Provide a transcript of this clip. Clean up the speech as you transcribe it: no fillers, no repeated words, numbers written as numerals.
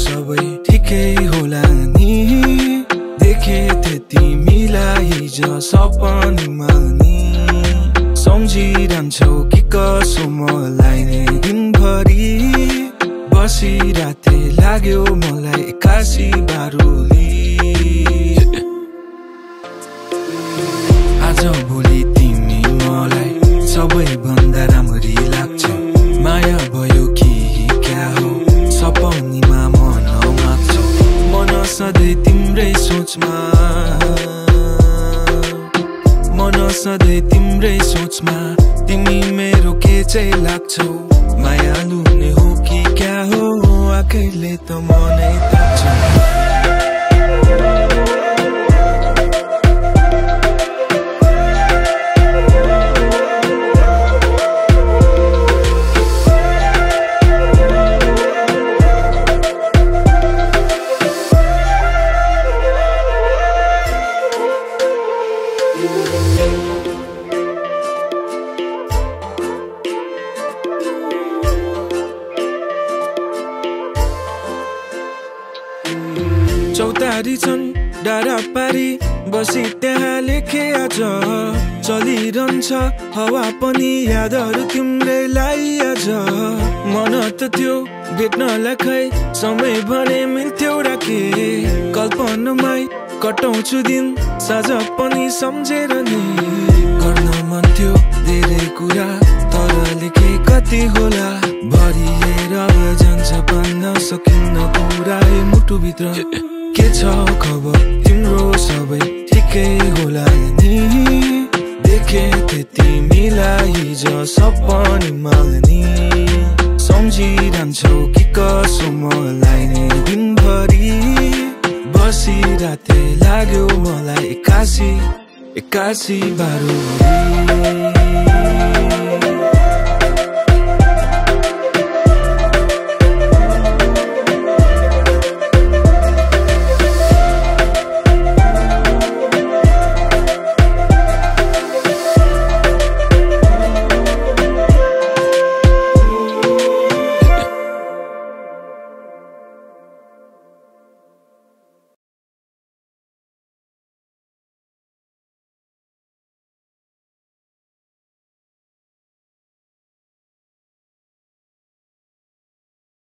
सबै ठिकै होला नि देखे थिए तिमीलाई हिजो सपनीमा नि सम्झिरहन्छौ कि कसो मलाई नै दिनभरि बसिराथे लाग्यो मलाई एक्कासी बारुली आज भोलि तिमी मलाई सबैभन्दा राम्ररी लाग्छ माया भयो कि क्या हो सपनीमा मन माग्छ मन सधैँ तिम्रै सोचमा मन सधैँ तिम्रै सोचमा तिमी मेरो के चाहिँ लाग्छौ मायालु नै हो कि क्या हो आखैले त मनै ताप्छ चौतारी छन् डाँडा पारी बसी त्यहाँ लेखे आज चलिरहन्छ हावा पनि यादहरू तिम्रैलाई आज मन त थियो भेट्नलाई खै समय भने मिल्थ्यो राखे कल्पनामै कटाउँछु दिन साँझ पनि सम्झेर नि गर्न मन थियो धेरै कुरा तर लेखे कति होला भरिएर जान्छ भन्न सकिन्न पुरा मुटुभित्र के छ खबर तिम्रो सबै ठिकै होला नि देखे थिए तिमीलाई हिजो सपनीमा नि सम्झिरहन्छौ कि कसो मलाई नै दिनभरि बसिराथे लाग्यो मलाई एक्कासी बारुली